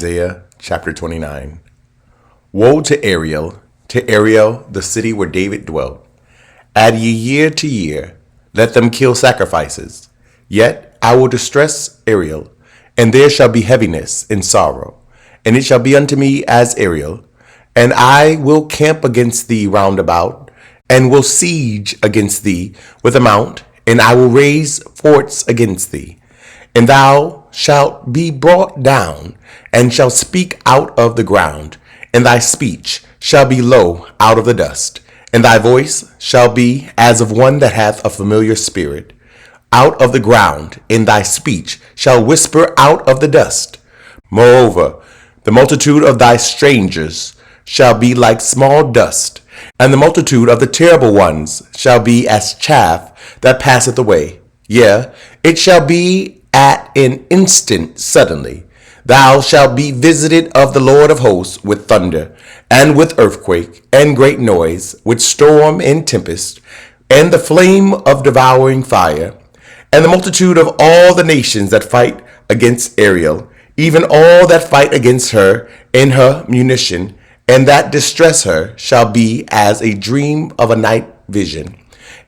Isaiah chapter 29. Woe to Ariel, the city where David dwelt. Add ye year to year, let them kill sacrifices. Yet I will distress Ariel, and there shall be heaviness and sorrow. And it shall be unto me as Ariel, and I will camp against thee round about, and will siege against thee with a mount, and I will raise forts against thee. And thou shalt be brought down, and shalt speak out of the ground, and thy speech shall be low out of the dust, and thy voice shall be as of one that hath a familiar spirit. Out of the ground, and thy speech shall whisper out of the dust. Moreover, the multitude of thy strangers shall be like small dust, and the multitude of the terrible ones shall be as chaff that passeth away. Yea, it shall be at an instant suddenly. Thou shalt be visited of the Lord of hosts with thunder, and with earthquake, and great noise, with storm and tempest, and the flame of devouring fire, and the multitude of all the nations that fight against Ariel, even all that fight against her in her munition, and that distress her, shall be as a dream of a night vision.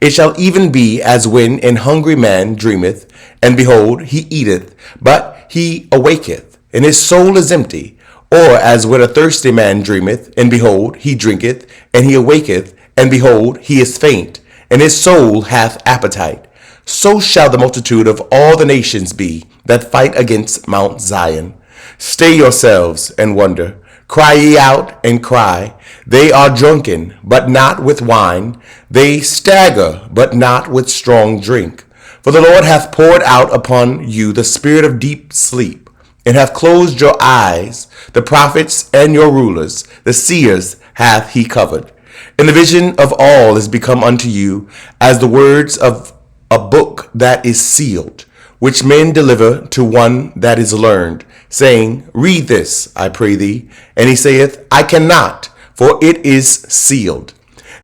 It shall even be as when an hungry man dreameth, and behold, he eateth, but he awaketh, and his soul is empty. Or as when a thirsty man dreameth, and behold, he drinketh, and he awaketh, and behold, he is faint, and his soul hath appetite. So shall the multitude of all the nations be that fight against Mount Zion. Stay yourselves and wonder. Cry ye out and cry. They are drunken, but not with wine. They stagger, but not with strong drink. For the Lord hath poured out upon you the spirit of deep sleep, and hath closed your eyes. The prophets and your rulers, the seers, hath he covered. And the vision of all is become unto you as the words of a book that is sealed, which men deliver to one that is learned, saying, Read this, I pray thee. And he saith, I cannot, for it is sealed.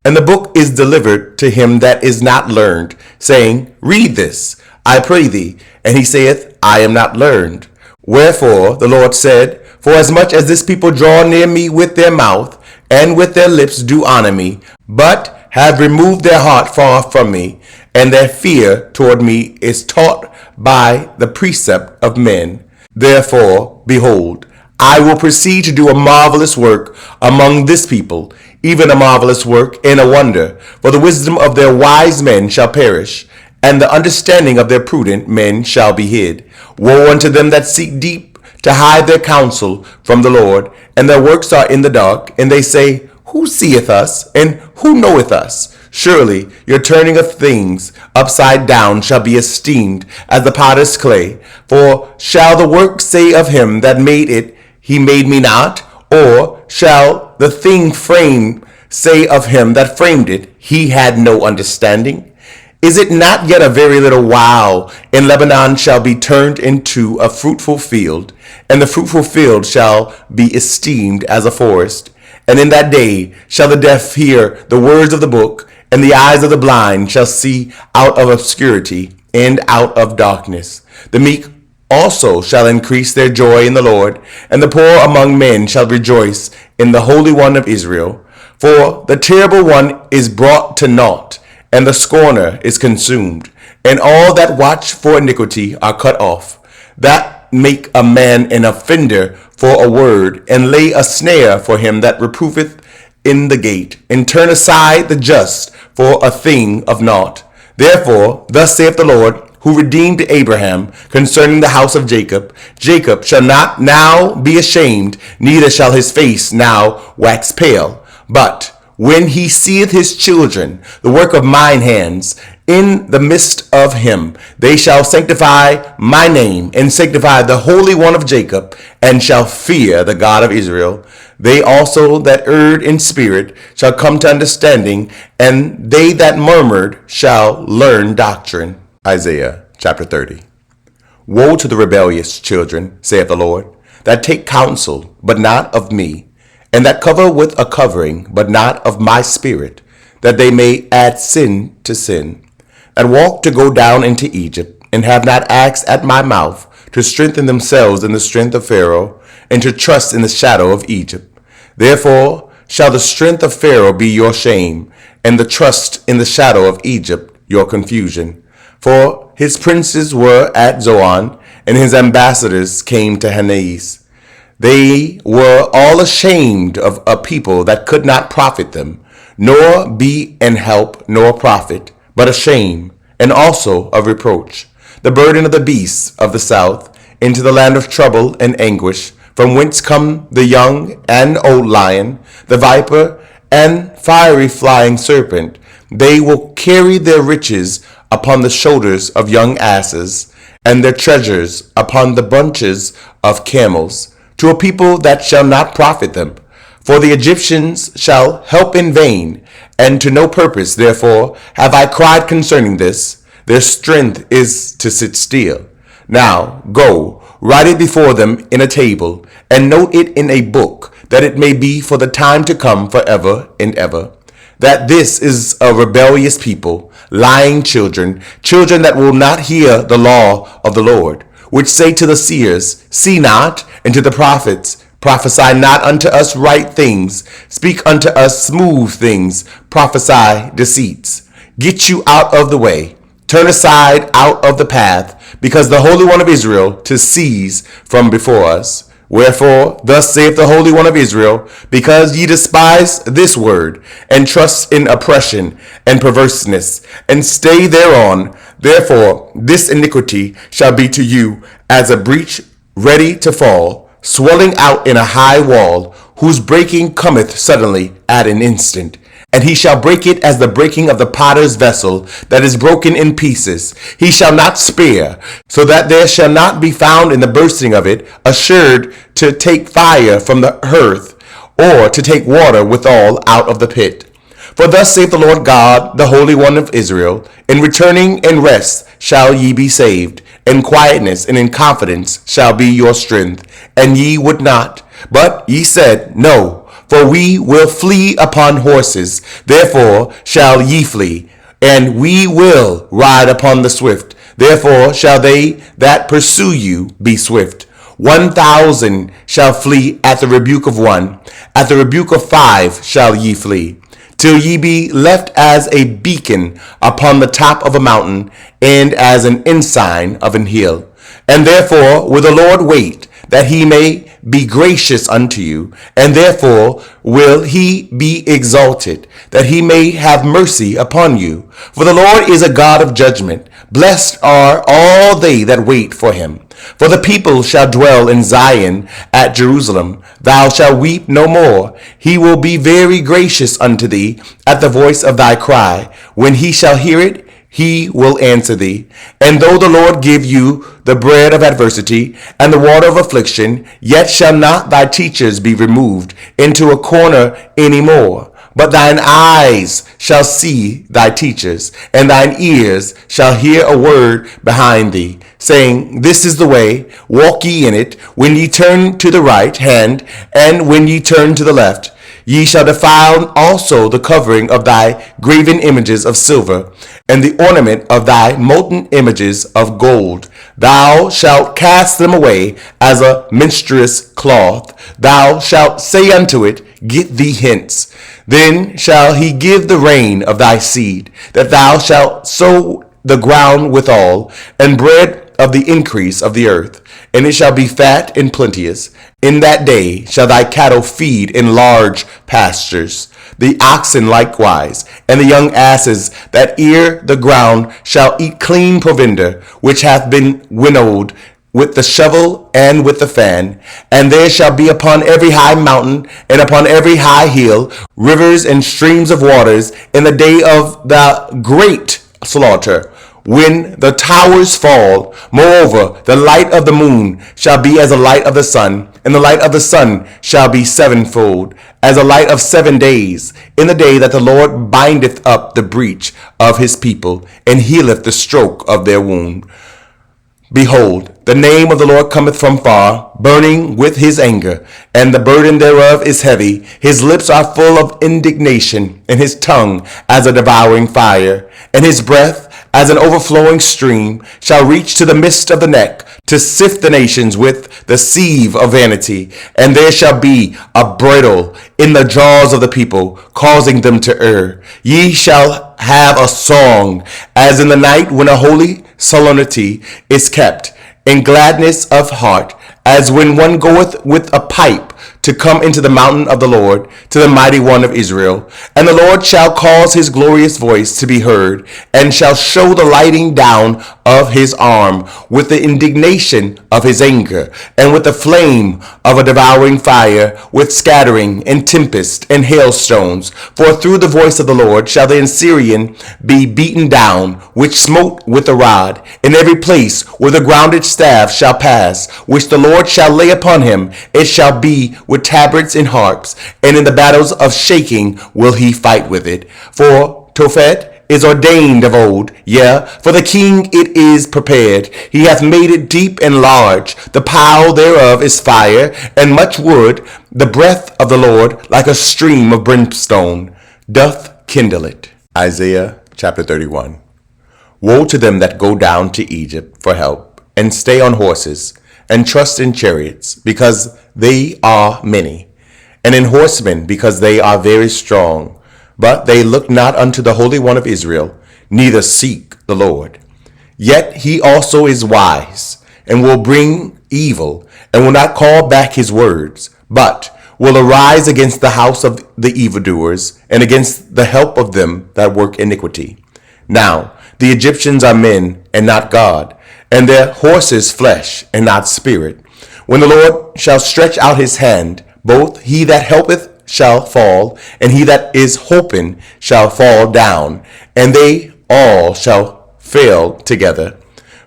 And the book is delivered to him that is not learned, saying, Read this, I pray thee. And he saith, I am not learned. Wherefore the Lord said, Forasmuch as this people draw near me with their mouth, and with their lips do honor me, but have removed their heart far from me, and their fear toward me is taught by the precept of men. Therefore, behold, I will proceed to do a marvelous work among this people, even a marvelous work and a wonder. For the wisdom of their wise men shall perish, and the understanding of their prudent men shall be hid. Woe unto them that seek deep to hide their counsel from the Lord, and their works are in the dark, and they say, Who seeth us, and who knoweth us? Surely your turning of things upside down shall be esteemed as the potter's clay. For shall the work say of him that made it, He made me not? Or shall the thing framed say of him that framed it, He had no understanding? Is it not yet a very little while, and Lebanon shall be turned into a fruitful field, and the fruitful field shall be esteemed as a forest? And in that day shall the deaf hear the words of the book, and the eyes of the blind shall see out of obscurity and out of darkness. The meek also shall increase their joy in the Lord, and the poor among men shall rejoice in the Holy One of Israel. For the terrible one is brought to naught, and the scorner is consumed, and all that watch for iniquity are cut off, that make a man an offender for a word, and lay a snare for him that reproveth in the gate, and turn aside the just for a thing of naught. Therefore, thus saith the Lord, who redeemed Abraham concerning the house of Jacob, Jacob shall not now be ashamed, neither shall his face now wax pale. But when he seeth his children, the work of mine hands, in the midst of him, they shall sanctify my name, and sanctify the Holy One of Jacob, and shall fear the God of Israel. They also that erred in spirit shall come to understanding, and they that murmured shall learn doctrine. Isaiah chapter 30. Woe to the rebellious children, saith the Lord, that take counsel, but not of me, and that cover with a covering, but not of my spirit, that they may add sin to sin, that walk to go down into Egypt, and have not asked at my mouth to strengthen themselves in the strength of Pharaoh, and to trust in the shadow of Egypt. Therefore shall the strength of Pharaoh be your shame, and the trust in the shadow of Egypt your confusion. For his princes were at Zoan, and his ambassadors came to Hanais. They were all ashamed of a people that could not profit them, nor be an help nor profit, but a shame, and also a reproach. The burden of the beasts of the south, into the land of trouble and anguish, from whence come the young and old lion, the viper, and fiery flying serpent. They will carry their riches upon the shoulders of young asses, and their treasures upon the bunches of camels, to a people that shall not profit them. For the Egyptians shall help in vain, and to no purpose. Therefore have I cried concerning this. Their strength is to sit still. Now go, write it before them in a table, and note it in a book, that it may be for the time to come forever and ever. That this is a rebellious people, lying children, children that will not hear the law of the Lord, which say to the seers, see not, and to the prophets, prophesy not unto us right things, speak unto us smooth things, prophesy deceits. Get you out of the way, turn aside out of the path, because the Holy One of Israel to cease from before us. Wherefore, thus saith the Holy One of Israel, because ye despise this word, and trust in oppression and perverseness, and stay thereon, therefore this iniquity shall be to you as a breach ready to fall, swelling out in a high wall, whose breaking cometh suddenly at an instant. And he shall break it as the breaking of the potter's vessel that is broken in pieces. He shall not spare, so that there shall not be found in the bursting of it assured to take fire from the earth, or to take water withal out of the pit. For thus saith the Lord God, the Holy One of Israel, in returning and rest shall ye be saved, in quietness and in confidence shall be your strength. And ye would not, but ye said, no, for we will flee upon horses, therefore shall ye flee, and we will ride upon the swift, therefore shall they that pursue you be swift. 1,000 shall flee at the rebuke of one, at the rebuke of 5 shall ye flee, till ye be left as a beacon upon the top of a mountain, and as an ensign of an hill. And therefore will the Lord wait, that he may be gracious unto you, and therefore will he be exalted, that he may have mercy upon you. For the Lord is a God of judgment. Blessed are all they that wait for him. For the people shall dwell in Zion at Jerusalem. Thou shalt weep no more. He will be very gracious unto thee at the voice of thy cry. When he shall hear it, he will answer thee. And though the Lord give you the bread of adversity and the water of affliction, yet shall not thy teachers be removed into a corner any more. But thine eyes shall see thy teachers, and thine ears shall hear a word behind thee, saying, this is the way, walk ye in it, when ye turn to the right hand, and when ye turn to the left. Ye shall defile also the covering of thy graven images of silver, and the ornament of thy molten images of gold. Thou shalt cast them away as a menstruous cloth. Thou shalt say unto it, get thee hence. Then shall he give the rain of thy seed, that thou shalt sow the ground withal, and bread of the increase of the earth, and it shall be fat and plenteous. In that day shall thy cattle feed in large pastures, the oxen likewise, and the young asses that ear the ground shall eat clean provender, which hath been winnowed with the shovel and with the fan. And there shall be upon every high mountain and upon every high hill rivers and streams of waters in the day of the great slaughter, when the towers fall. Moreover, the light of the moon shall be as the light of the sun, and the light of the sun shall be sevenfold, as a light of 7 days, in the day that the Lord bindeth up the breach of his people, and healeth the stroke of their wound. Behold, the name of the Lord cometh from far, burning with his anger, and the burden thereof is heavy. His lips are full of indignation, and his tongue as a devouring fire, and his breath as an overflowing stream, shall reach to the midst of the neck, to sift the nations with the sieve of vanity. And there shall be a bridle in the jaws of the people, causing them to err. Ye shall have a song, as in the night when a holy solemnity is kept, in gladness of heart, as when one goeth with a pipe to come into the mountain of the Lord, to the mighty one of Israel. And the Lord shall cause his glorious voice to be heard, and shall show the lighting down of his arm, with the indignation of his anger, and with the flame of a devouring fire, with scattering, and tempest, and hailstones. For through the voice of the Lord shall the Assyrian be beaten down, which smote with the rod. In every place where the grounded staff shall pass, which the Lord shall lay upon him, it shall be with tabrets and harps, and in the battles of shaking will he fight with it. For Tophet is ordained of old, yea, for the king it is prepared. He hath made it deep and large. The pile thereof is fire, and much wood. The breath of the Lord, like a stream of brimstone, doth kindle it. Isaiah chapter 31. Woe to them that go down to Egypt for help, and stay on horses, and trust in chariots, because they are many, and in horsemen, because they are very strong. But they look not unto the Holy One of Israel, neither seek the Lord. Yet he also is wise, and will bring evil, and will not call back his words, but will arise against the house of the evildoers, and against the help of them that work iniquity. Now the Egyptians are men, and not God, and their horses flesh, and not spirit. When the Lord shall stretch out his hand, both he that helpeth shall fall, and he that is holpen shall fall down, and they all shall fail together.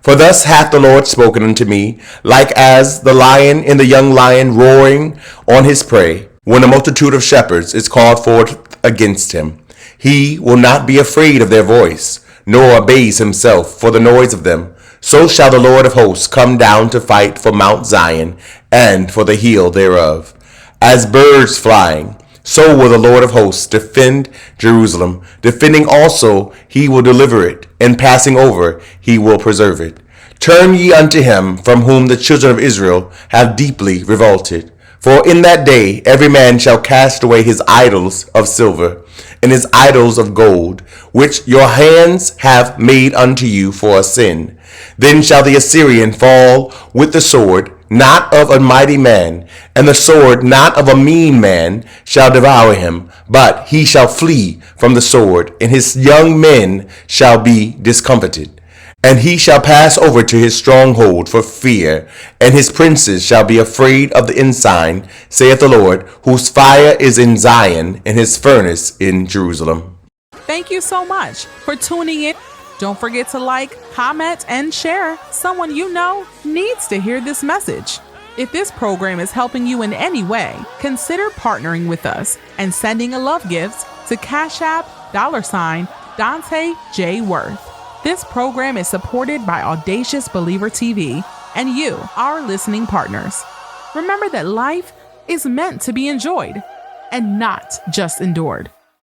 For thus hath the Lord spoken unto me, like as the lion and the young lion roaring on his prey, when a multitude of shepherds is called forth against him. He will not be afraid of their voice, nor abase himself for the noise of them. So shall the Lord of hosts come down to fight for Mount Zion, and for the hill thereof. As birds flying, so will the Lord of hosts defend Jerusalem. Defending also he will deliver it, and passing over he will preserve it. Turn ye unto him from whom the children of Israel have deeply revolted. For in that day every man shall cast away his idols of silver, and his idols of gold, which your hands have made unto you for a sin. Then shall the Assyrian fall with the sword, not of a mighty man, and the sword not of a mean man shall devour him, but he shall flee from the sword, and his young men shall be discomfited. And he shall pass over to his stronghold for fear, and his princes shall be afraid of the ensign, saith the Lord, whose fire is in Zion, and his furnace in Jerusalem. Thank you so much for tuning in. Don't forget to like, comment, and share. Someone you know needs to hear this message. If this program is helping you in any way, consider partnering with us and sending a love gift to Cash App $Dante J. Worth. This program is supported by Audacious Believer TV and you, our listening partners. Remember that life is meant to be enjoyed and not just endured.